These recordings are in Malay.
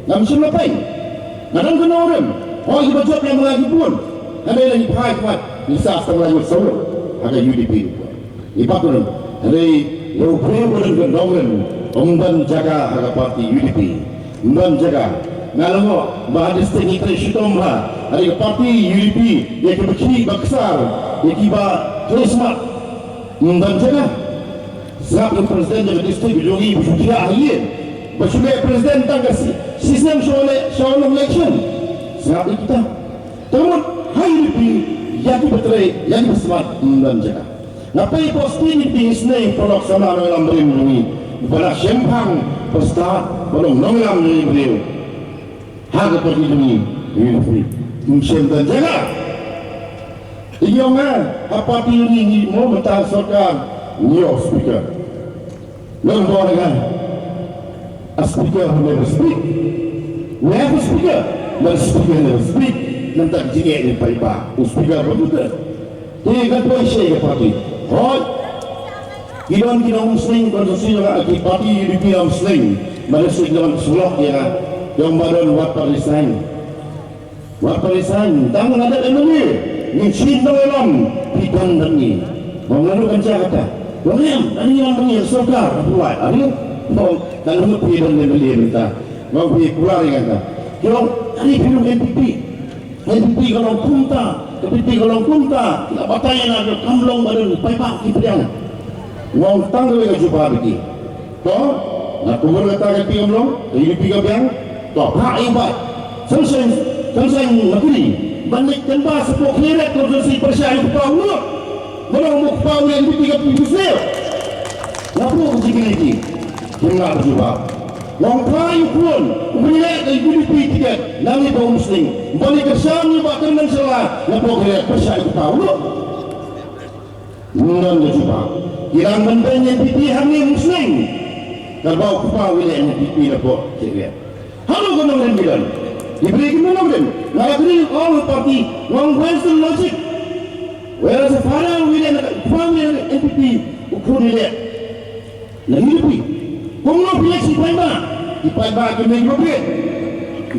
ngam sulapai ngadang kena orang iba job yang lagi pun ada lagi pai kuat bisa setengah lagi solo ada UDP iba pun ada yang boleh berdongeng umban jaga ada parti UDP umban jaga ngalango bahas tinggi tersitom ada parti UDP yang kecil besar yang kiba Christmas umban jaga sebab presiden jadi distrik jogi berjuang akhir berjuang presiden tangga sistem soal election sebab kita namun UDP yang betul yang bersama umban jaga ngapai posting di sini produk sama dalam beri pada sempang pesta belum nonglam ni beliau harga pergi ini musim dan jaga iya apa ini mau mentang sorkan new speaker nombor dengan a speaker who never speak we have a speaker but speaker never speak nanti jika ini paipa speaker betul ini kan poin saya parti Gidon muslim konstitusi yang parti UDP muslim Malaysia dalam sulok yang badan wat parisan tangan ada enami yang cinta dalam bidang demi mengadukan Jakarta William ini yang mengira sokar buat ini dan lebih dan lebih minta mau pergi pulang kata kalau ini film NPP kalau kunta tidak batayan ada kamlong badan paipak kipedang mau tanggal ke jumpa lagi toh nak kubur kata ke kamlong ini piga biang toh hak ibat selesai negeri balik tanpa sepuluh kira konstitusi persyaratan kepala belum mukpau yang dipiga pisau ngapu begini lagi kita berjumpa Wong kayu pun melihat dari UDP tiket nami kaum muslim balik ke sana bahkan dan salah ngapu kira persyaratan kepala mudah berjumpa kirang bentanya pipi hamil muslim kalau kepala wilayahnya pipi lapor kira halo gunung dan bilan diberi gimana kan nagri all party wrong western logic whereas para wilayah NPP ukur wilayah na UDP kung no pilih si Paiba ke Megropit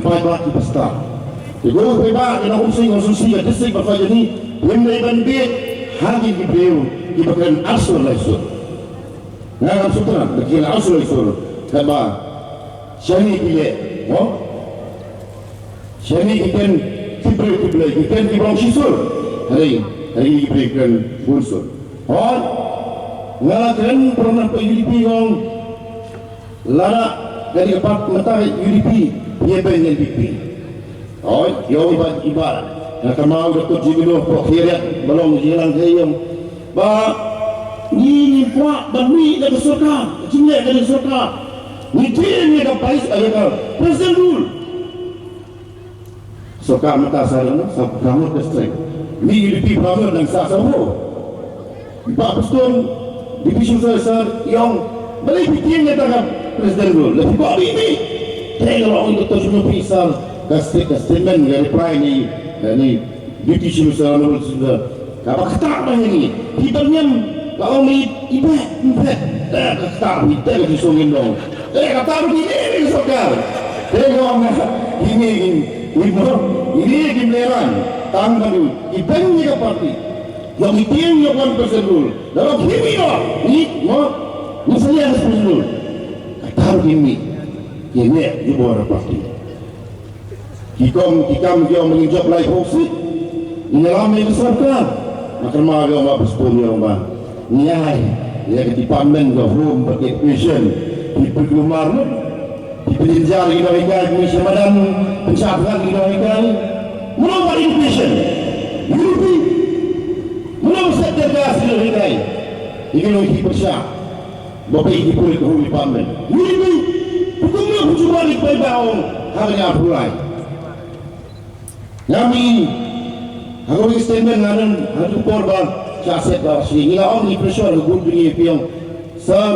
Paiba ke Pesta siguro Paiba na konsumsi at distrik baka jadi yung naiban bit hagi gibriw ibakan asur laisur nga ang sutra nakila asur laisur kaba siya ni pilih siya ni ikan kibriw ikan kibrang sisur hari ikan bunsur nga kan pernah pa UDP yung lara dari empat mentari UDP dia dengan NPP yo ibarat nak mau Dr. Jimino Prokhiriat belum hilang kayong ba ni kuat demi dari surga jinnya dari surga ni dia ni ka pais ayah presiden dulu surga mata saya sa kamu distrik ni UDP bangun dan sa sawo ba pastun division saya yang balik bikinnya tangan presiden dulu lebih kok ini kalau untuk terus pisah statement dari reply ni division saya sudah apa kata ini hitamnya kalau ni ibat kata kita disungin dong kata begini sokar kalau ini gimleran tanggal ibangnya ke parti yang itiang yang 1% dulu dalam kimi ni misalnya harus dulu kata kimi ini di bawah parti kikam dia menginjak lai foksi mengalami besarkan makan maga ma berspon yang ma nyai ya department of home education di Pegumar di Pelinjar di Dawikai di Semadan pencapaian di Dawikai menolak education UDP menolak sektor gas di Dawikai ini lagi persiap bapak ini boleh ke home department UDP hukumnya berjumpa di Paibaong harga mulai kami aku statement ngaran hadu korban caset bawa sini ngila ni pressure group ni piang sir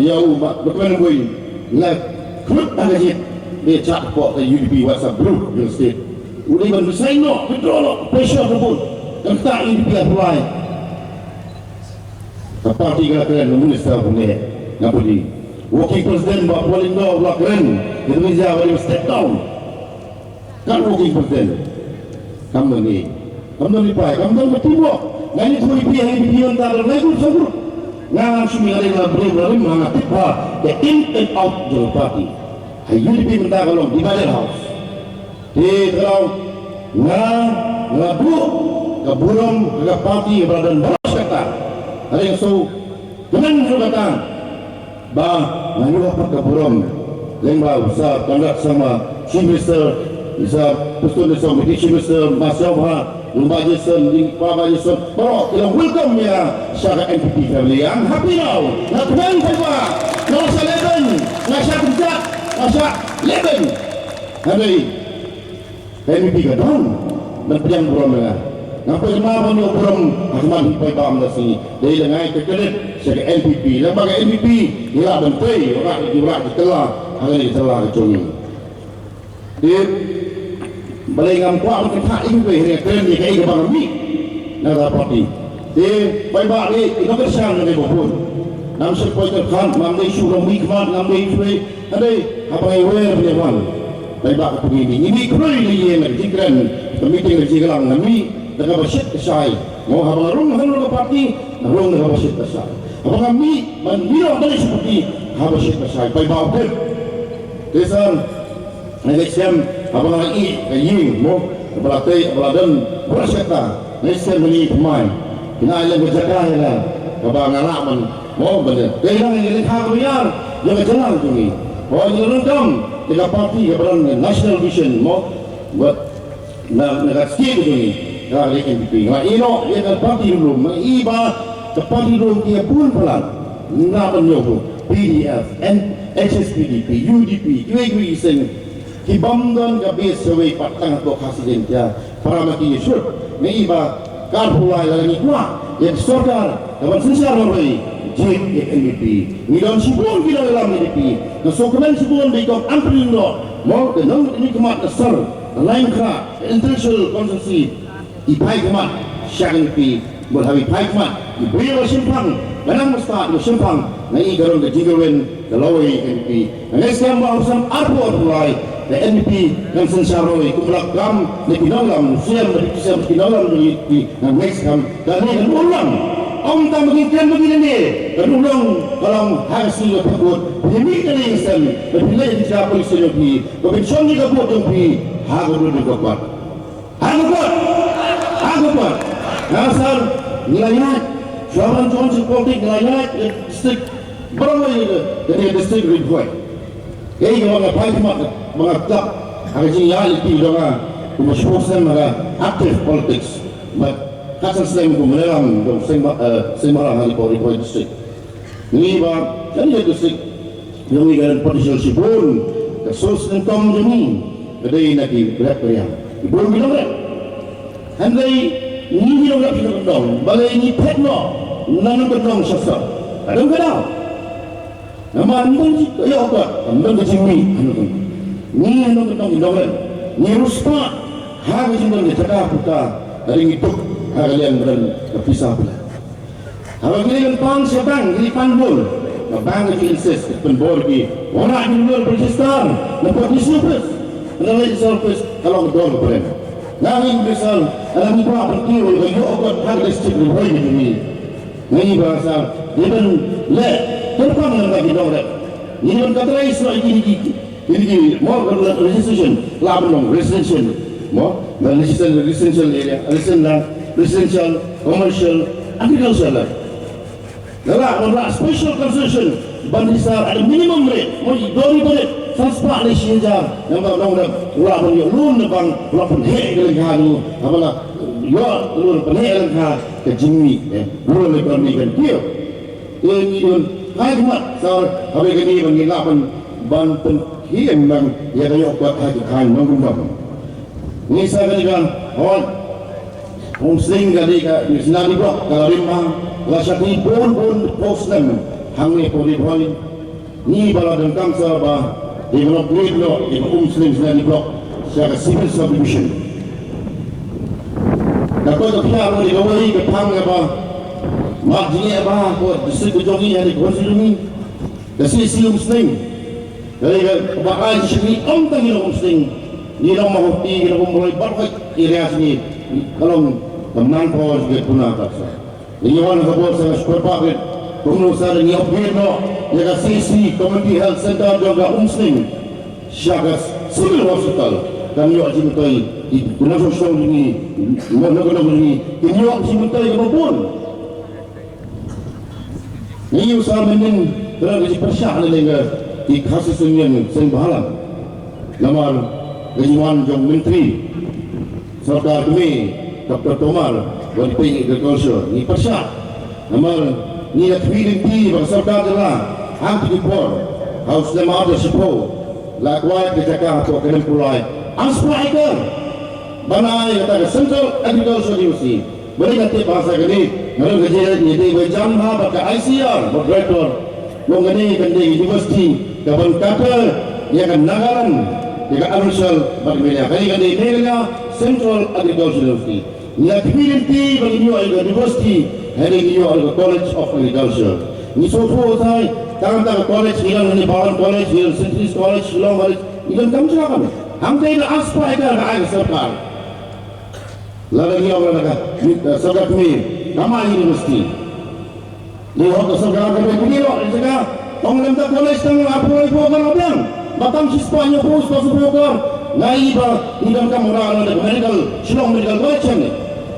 yau bakman boy la krut agajit dia chat po ke UDP WhatsApp group real estate udah ban say no withdraw pressure pun dan tak UDP apply parti kata minister punya ngapudi working president buat polling law buat keren Indonesia boleh step down kan working president kamu ni pai kamu bertibuk ngani tu ipi yang ipi yang tak ada lagi sabur ngang sumi ada yang beri mengatik the in and out the party ayu ipi minta kalau di Badal House di kalau ngadu ke burung ke parti berada boros kata ada yang so dengan kata bah nganu apa ke burung lembah besar tangga sama chief minister bisa pustun desa chief minister masyarakat Lumba Jason, Papa Jason, pero ilang welcome niya sa NPP family. I'm happy now. Na 25, na sa 11, na sa kujak, na sa 11. Hari NPP ka doon. Nagpiyang buram na. Napagmamon yung buram, akman hipay ba ang nasi. Dahil lang ay kakalit sa NPP. Lamang NPP, nila bantay, wala kitala, hanggang kitala kacungi. Balai ngam kuat kita tak ingin beri keren ni kaya bang mi nak dapat di baik balik kita bersama dengan bopun nam sepoi terkan nam dei suruh mi kemat nam dei suruh ada apa yang wer penyawan baik bak begini ini kerana ini yang keren meeting di Cigelang nami dengan bersit kesai mau habang rung halu parti rung dengan bersit kesai apa kami mengira dari seperti habang bersit kesai baik bak desan Nagsiam abang lagi kayu mo belatih beladan bersyata nagsiam beli pemain kena yang berjaga ya abang ngalaman mo bener kailang yang hak biar yang jalan tu ni oh yang rendam tiga parti keberan national vision mo buat nak sikit tu ni kali NPP ngai ino yang parti dulu iba ke parti dulu dia pun pelan nak menyokong PDF and HSPDP UDP QAQI sen Kibamdan gabi sesuai patang atau kasih dia para mati Yesus. Ni iba karpulai lagi kuat yang saudara dalam sensar orang JNPP. Ni dalam sibuk kita dalam NPP. Nasokaman sibuk mereka ampun no. Mau dengan ini kemat besar lain kah intellectual consensus ipai kemat SNP berhabi ipai kemat ibui bersimpang benang mustad bersimpang. Ni garung kejigawan kelawai NPP. Ngai sekarang bahasan arpulai the NPP yang sensaroi kumulakam ni pinalam siam dari kisah pinalam dari next kam dan ni ulang om tak begitu begini ni dan ulang kalau hasil takut demi kali sen bila dia polisi lagi berbincang ni kabut lagi hago dulu kuat asal nilainya jalan Johnson politik nilainya distrik berapa ini dari distrik Ridgeway kaya mga pahitmat mga club ang reality mga kumaspoksan mga active politics but kasal sila yung kumalalang simarang halipo district ni ba kanina district yung ikan potential sibun kasos ng tom jami kaday naki-grab kaya ibon bilang handay ni bilang pinagandong balay ni petno nanagandong siya sa kadang kadang nama andang jika ya apa andang kecimi ni andang ketong indoran ni ruspa hari jumlah ni cakap puta dari itu hari yang beran berpisah pula kalau gini kan pan siapang gini pan bol bang itu insist penbor di orang di luar Pakistan nampak di surface adalah di surface kalau kedua berperan nangin besar alam ibu berkiul bagi obat harga stik berhoi ini ni bahasa dia pun le terpang dengan bagi orang ini pun kata lain soal ini mau resolution laban resolution mau residential area residential commercial agricultural dalam special concession bandisar ada minimum rate mau dori balik transport nation jar yang orang laban yang lun bang laban hek kelengkahan apalah yo lun penhek kelengkahan kejimi lun ekonomi kan dia ini hai kuat sar habis ini mengilapan ban penghiem bang ya kayo kuat hai kan menggundam ni saya kan hon muslim kali ka isnadi blok kalau rimang la syati pun postem hangi poli poli ni bala dan kamsa ba di blok blok di muslim isnadi blok secara civil subdivision dapat kaya di gawai ke pang apa Magjinya apa? Kau distrik Kujongi hari konstitusi Kasi siyong sling. Dari kebakaan sini om tangi om sling. Ni long mahuti ni long mulai baru area sini. Kalau teman pos dia punah taksa. Ni orang kabur saya seperti pengurusan ni opino ya sisi community health center juga sling. Syagas civil hospital. Kami juga cimutai di guna sosial ini, mana ini juga cimutai apapun. Ini usaha mending kerana dipersyah lagi di kasus ini sembahalan. Lamar kejuan jong menteri serta kami Dr. Tomar Wanti Agriculture ni persyah. Lamar ni feeling di serta adalah anti import harus lemah ada sepo. Lakukan kejagaan atau kena pulai. Aspraikar banai kata Central Agriculture University beri kata bahasa gini ngaran kerja ni di Jamha baka ICR moderator wong gini kendi university kapan kata dia kan nagaran dia kan anunsal bagimana kali kendi negara Central Agriculture University ni community bagi new university hari new College of Agriculture ni sopo sai tang college ni Bawan College ni Central College Long College ni kan kamu silakan हम तो इन आसपास का आगे सरकार लड़की और लड़का सरकार में कमाई यूनिवर्सिटी ये हो तो सरकार का भी नहीं लो इसका हम लंबा कॉलेज तक आप लोग को कर रहे हैं बताम सिस्पानियो को उस पास उपयोग नहीं बा निगम का मुराद है मेडिकल शिलोंग मेडिकल कॉलेज है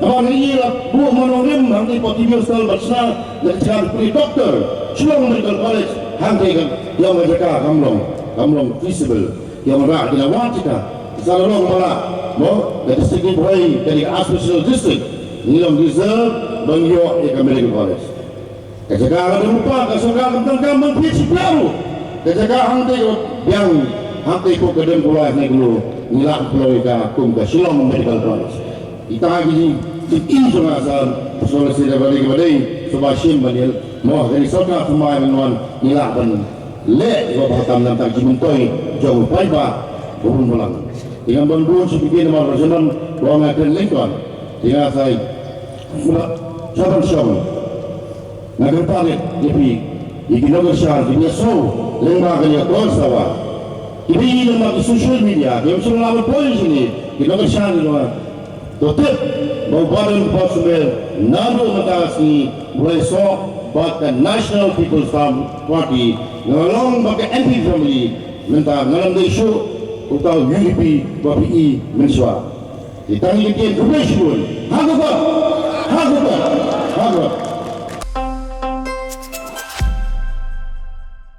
अब नहीं ये वो मनोरम हम तो पॉजिटिव स्टाइल बचना लेक्चर पूरी डॉक्टर शिलोंग मेडिकल कॉलेज हम तो yang mereka kamlong feasible yang merah dengan wajib salah orang malah mo dari segi boy dari Special District nilam reserve bangyo ke medical college kejaga ada lupa kesokan tentang kampung PhD baru kejaga hangte yang hangte ko kedem pulai ni dulu nilak pulai ka kum ke Shillong Medical College kita lagi ini juga asal solusi dari kembali subashim banil mo dari sokan semua menuan nilak ban le ko batam nam tak jimuntoi jauh paiba burun pulang dengan bantuan sebagai nama regional ruang akan Lincoln dengan saya sabar syawal nak tarik jadi iki nomor syar dia so lembaga yang kuasa ini nama social media yang sudah lama polis ini iki nomor syar itu tetap mau badan possible nado matasi mulai so but the National People's Party ngalong bagi MP family minta ngalang isu utau UDP BPI mensua kita ingin kebaikan hagobat